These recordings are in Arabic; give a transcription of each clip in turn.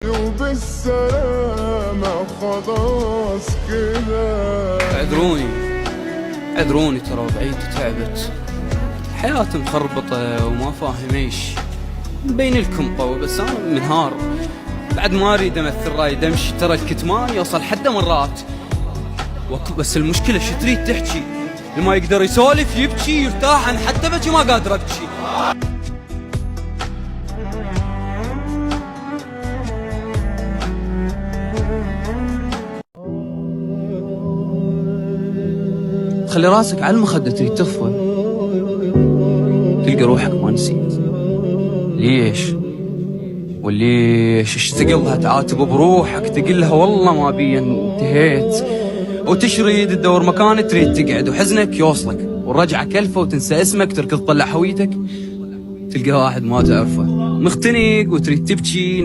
وبالسلامة خلاص كده. عذروني ترى بعيد تعبت، حياتي مخربطة وما فاهم ايش مبين لكم قوي، بس انا منهار بعد ما اريد امثل راي دمشي. ترى الكتمان يوصل حد مرات بس المشكلة شو تريد تحكي؟ اللي ما يقدر يسولف يبكي يرتاح، انا حتى بكي ما قادر ابكي. تخلي راسك على المخدة تريد تطفى، تلقى روحك ما نسيت. ليش؟ وليش اشتقلها تعاتب بروحك، تقلها والله ما بي انتهيت، وتشريد تدور مكان تريد تقعد وحزنك يوصلك، والرجعة كلفة وتنسى اسمك، تركض تطلع هويتك تلقى واحد ما تعرفه مختنق وتريد تبكي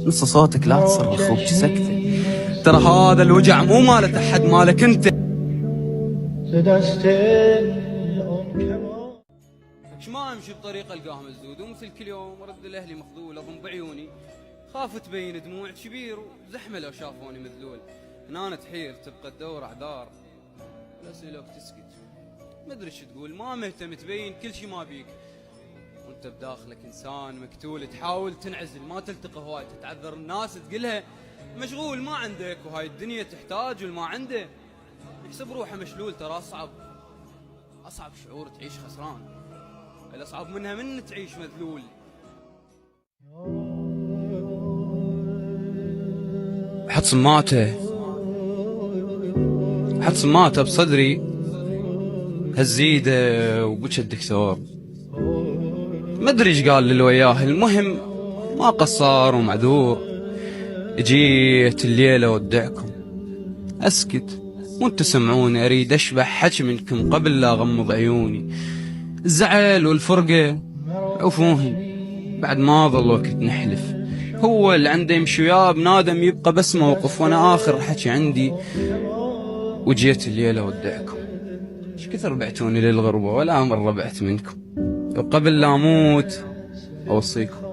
نص صوتك لا تصرخ وبكي سكتة. ترى هذا الوجع مو مالت احد، مالك انت. ما امشي بطريقه القاها مسدود، ومثل كل يوم ارد لاهلي مخذول اضم بعيوني، خاف تبين دموع كبير وزحمه لو شافوني مذلول. هنا تحير تبقى تدور اعذار، الاسئله تسكت ما ادري شو تقول، ما مهتم تبين كل شي ما بيك، وانت بداخلك انسان مقتول تحاول تنعزل، ما تلتقى هواي تتعذر الناس تقولها مشغول ما عندك، وهاي الدنيا تحتاج والما عنده يحسب روحه مشلول. ترى اصعب شعور تعيش خسران، الأصعب منها من تعيش مذلول. حط صماته بصدري هالزيده وبكى الدكتور، ما ادري ايش قال اللي وياه، المهم ما قصر ومعذور. جيت الليله ودعكم اسكت وانتو سمعوني، اريد اشبح حكي منكم قبل لا اغمض عيوني. الزعل والفرقة عفوهن بعد ما ظل وقت نحلف، هو اللي عنده يمشي وياه بنادم يبقى بس موقف، وانا اخر حكي عندي. وجيت الليلة ودعكم، ايش كثر بعتوني للغربة ولا مرة بعت منكم، وقبل لا اموت اوصيكم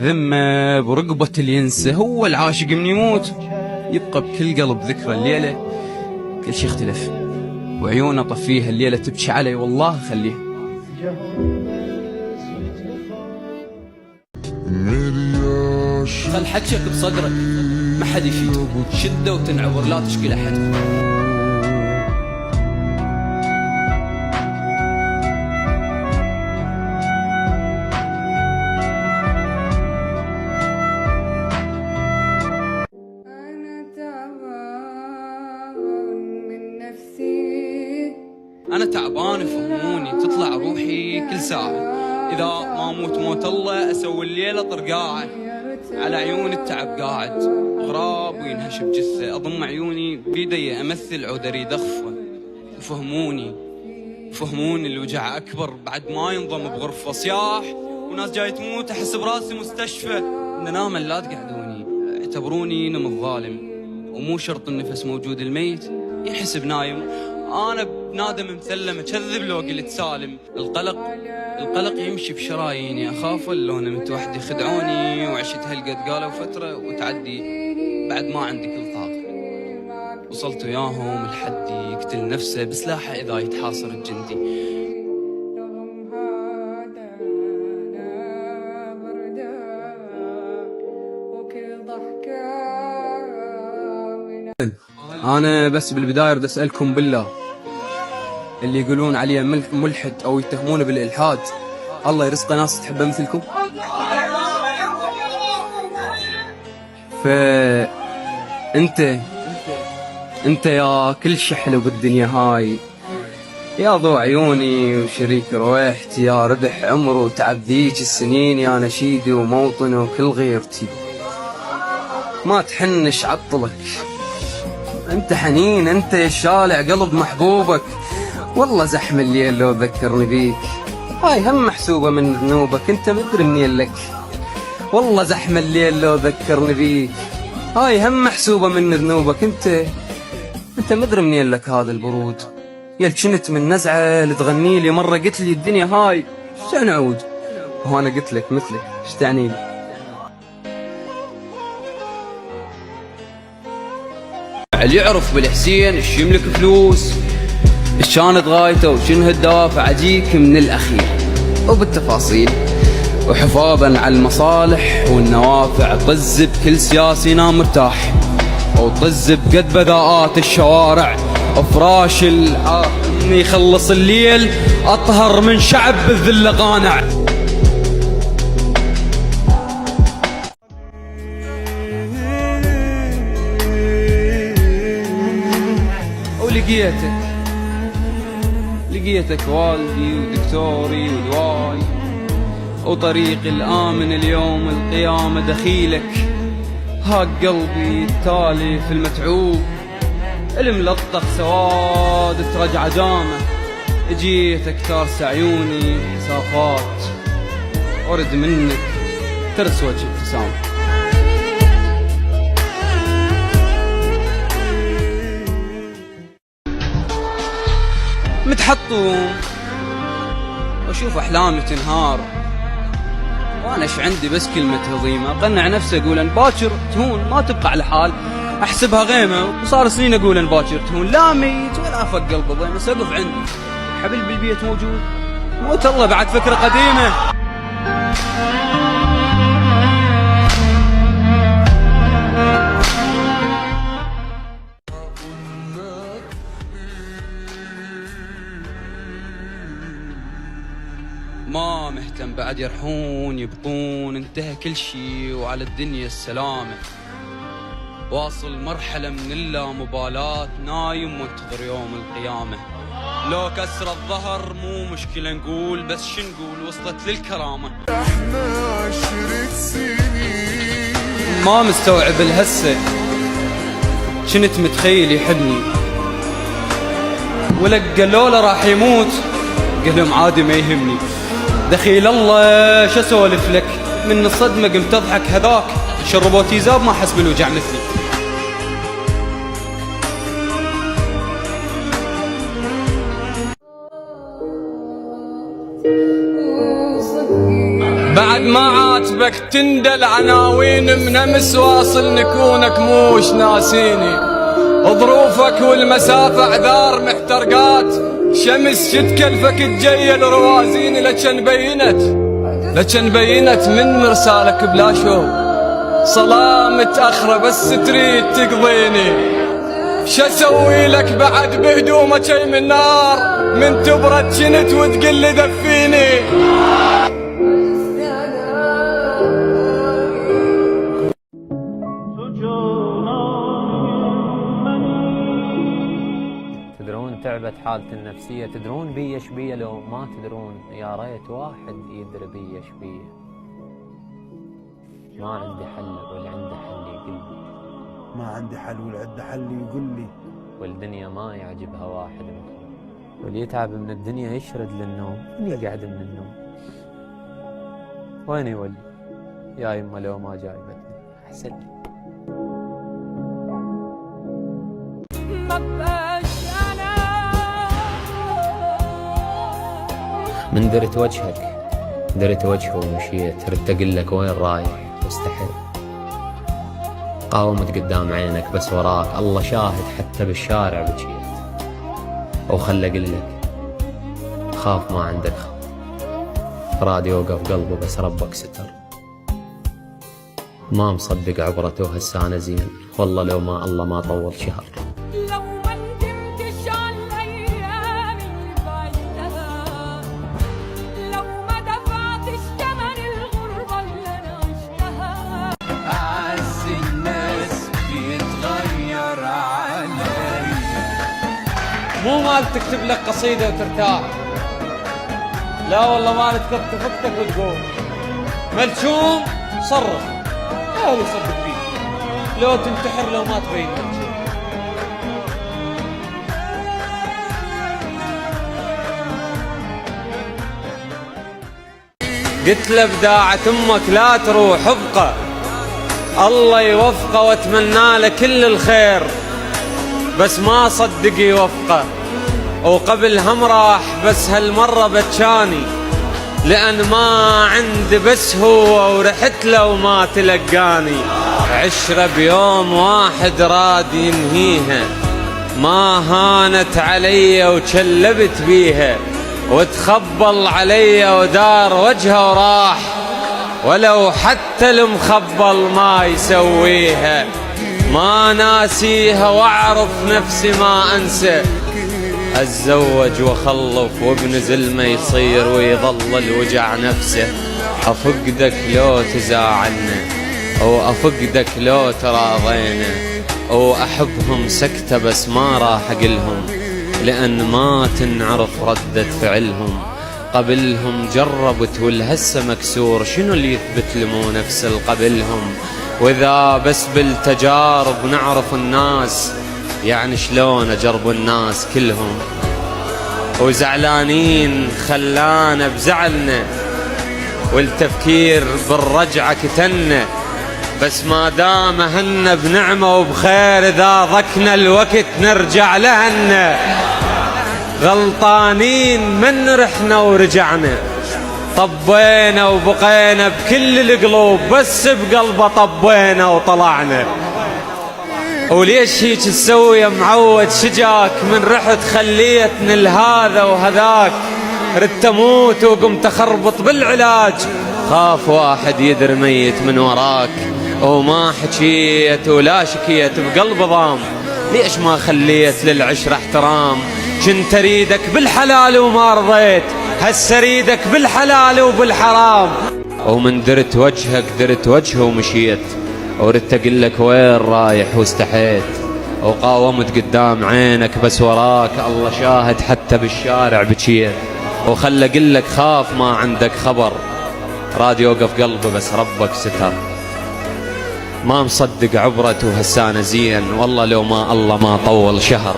ذمة برقبة اللي ينسى، هو العاشق من يموت يبقى بكل قلب ذكرى. الليلة كل شي اختلف، وعيونه طفيها الليلة تبكي علي والله خليها. خل حكيك بصدرك ما حد يفيدك، شده وتنعور لا تشكي لحد. أنا تعبان فهموني، تطلع روحي كل ساعة، إذا ما أموت موت الله أسوي الليلة طرقاعة، على عيون التعب قاعد غراب وينهش بجثة، أضم عيوني بيدي أمثل عود أريد أخفى. وفهموني الوجع أكبر بعد ما ينضم بغرفة، صياح وناس جاي تموت أحس براسي مستشفى. إن نام لا تقعدوني، اعتبروني نم الظالم، ومو شرط النفس موجود الميت ينحسب نايم. أنا بنادم مثلم أكذب لو قلت سالم. القلق يمشي بشراييني، أخاف لو نمت وحدي خدعوني، وعشت هالقد قالوا فترة وتعدي بعد ما عندي كل طاقة. وصلت وياهم لحد يقتل نفسه بسلاحه إذا يتحاصر الجندي. أنا بس بالبداية بدي أسألكم بالله، اللي يقولون عليه ملحد أو يتهمونه بالإلحاد، الله يرزق ناس تحبه مثلكم. أنت يا كل شي حلو بالدنيا هاي، يا ضوء عيوني وشريك رويحتي، يا ربح عمر وتعب ذيك السنين، يا نشيدي وموطني وكل غيرتي. ما تحنش عطلك، أنت حنين، أنت يا شالع قلب محبوبك. والله زحم الليل لو ذكرني بيك، هاي هم محسوبة من ذنوبك، أنت مدري منين لك. والله زحم الليل لو ذكرني بيك، هاي هم محسوبة من ذنوبك، أنت مدري منين لك هذا البرود. يل كنت من نزعة لتغني لي مرة، قلت لي الدنيا هاي شو نعود، وأنا قلت لك مثلك ايش تعني لي. اللي يعرف بالحسين ايش يملك فلوس، ايش كانت غايته وشنو الدوافع، اجيك من الاخير وبالتفاصيل، وحفاظا على المصالح والنوافع. طز بكل سياسي ينام مرتاح، وطز بقد بذاءات الشوارع، وفراش يخلص الليل اطهر من شعب بالذل قانع. لقيتك والدي ودكتوري ودواي، وطريقي الآمن اليوم القيامة دخيلك. هاك قلبي التالف المتعوب الملطخ سواد ترجع جامه، جيتك تارس عيوني صافات، ورد منك ترس وجه ابتسامة. متحطم واشوف احلامي تنهار، وانا ايش عندي بس كلمة هضيمة، اقنع نفسي اقول ان باكر تهون ما تبقى على حال، احسبها غيمة وصار سنين اقول ان باكر تهون، لا ميت ولا افق قلبه ضيمة، سقف عندي حبل بالبيت موجود، موت الله بعد فكرة قديمة. ما مهتم بعد يرحون يبطون، انتهى كل شي وعلى الدنيا السلامة، واصل مرحلة من اللامبالاة، نايم وانتظر يوم القيامة. لو كسر الظهر مو مشكلة نقول، بس شو نقول وصلت للكرامة. احنا 10 سنين ما مستوعب الهسة، شنت متخيل يحبني، ولك قالوا له راح يموت، قال لهم عادي ما يهمني. دخيل الله شو اسولف لك، من الصدمة قمت اضحك، هذاك شربوا تيزاب ما حس بالوجع مثلي. بعد ما عاتبك تندل عناوين منمس، واصل نكونك موش ناسيني، ظروفك والمسافة اعذار محترقات، شمس شتكلفك تجيل روازيني، لكن بينت من مرسالك بلا شو، صلاة متأخرة بس تريد تقضيني، شو اسوي لك بعد بهدومك شي من نار، من تبرد شنت وتقل لي دفيني. تدرون تعبت حالتي النفسية، تدرون بي ايش بيه، لو ما تدرون يا ريت واحد يدري بي ايش بيه. ما عندي حل واللي عنده حل يقول لي، ما عندي حل واللي عنده حل يقول لي، والدنيا ما يعجبها واحد منكم، واللي يتعب من الدنيا يشرد للنوم، من يقعد من النوم. وين يولي يا يما لو ما جايبتني احسن لي. من درت وجهك درت وجهه ومشيت، ردت اقول لك وين رايح واستحيت، قاومت قدام عينك بس وراك الله شاهد، حتى بالشارع بكيت، وخلى اقول لك خاف ما عندك خوف، فراد يوقف قلبه بس ربك ستر، ما مصدق عبرته هسه انا زين، والله لو ما الله ما طول شهر. مو مال تكتب لك قصيدة وترتاح، لا والله مال تفكتك وتقوم ملشوم صرخ، لا يصدق فيك، لو تنتحر لو ما تبين نفسك. قلت له بداعة امك لا تروح ابقى، الله يوفقه واتمنى له كل الخير، بس ما صدق يوفقه، وقبل هم راح بس هالمرة بتشاني، لأن ما عندي بس هو ورحت له وما تلقاني. عشرة بيوم واحد راد ينهيها، ما هانت علي وشلبت بيها، وتخبل علي ودار وجهه وراح، ولو حتى المخبل ما يسويها. ما ناسيها واعرف نفسي ما انسى، اتزوج واخلف وابن زلمه يصير ويظل الوجع نفسه. افقدك لو تزاعلنا او افقدك لو تراضينا، او احبهم سكتة بس ما راح اقلهم، لان ما تنعرف ردة فعلهم. قبلهم جربت والهسه مكسور، شنو اللي يثبت لي مو نفس القبلهم؟ واذا بس بالتجارب نعرف الناس، يعني شلون اجرب الناس كلهم؟ وزعلانين خلانا بزعلنا، والتفكير بالرجعة كتنا، بس ما دام هن بنعمة وبخير، إذا ضكنا الوقت نرجع لهن. غلطانين من رحنا ورجعنا، طبينا وبقينا بكل القلوب، بس بقلبه طبينا وطلعنا. وليش هيك تسوي يا معود شجاك؟ من رحت خليتني لهذا وهذاك، ردت اموت وقمت اخربط بالعلاج، خاف واحد يدري ميت من وراك، وما حكيت ولا شكيت بقلب ضام. ليش ما خليت للعشرة احترام؟ كنت اريدك بالحلال وما رضيت، هسه اريدك بالحلال وبالحرام. ومن درت وجهك درت وجهه ومشيت، وردت اقول لك وين رايح واستحيت، وقاومت قدام عينك بس وراك الله شاهد حتى بالشارع بكيت. وخل اقول لك خاف ما عندك خبر، راد يوقف قلبي بس ربك ستر. ما مصدق عبرته هسانة زين، والله لو ما الله ما طول شهر.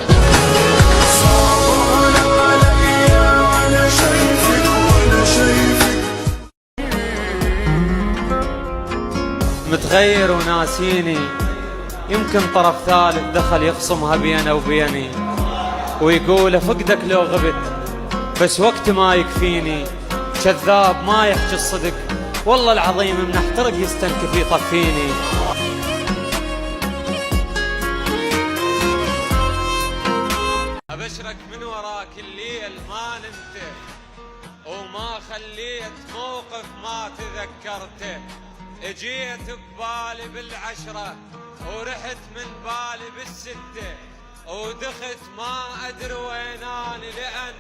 متغير وناسيني، يمكن طرف ثالث دخل يخصمها بينه وبيني، ويقول فقدك لو غبت، بس وقت ما يكفيني. كذاب ما يحكي الصدق، والله العظيم من احترق يستنكف يطفيني. ابشرك من وراك الليل ما نمت، وما خليت موقف ما تذكرته. اجيت ببالي بالعشرة ورحت من بالي بالستة، ودخت ما ادري ويناني، لان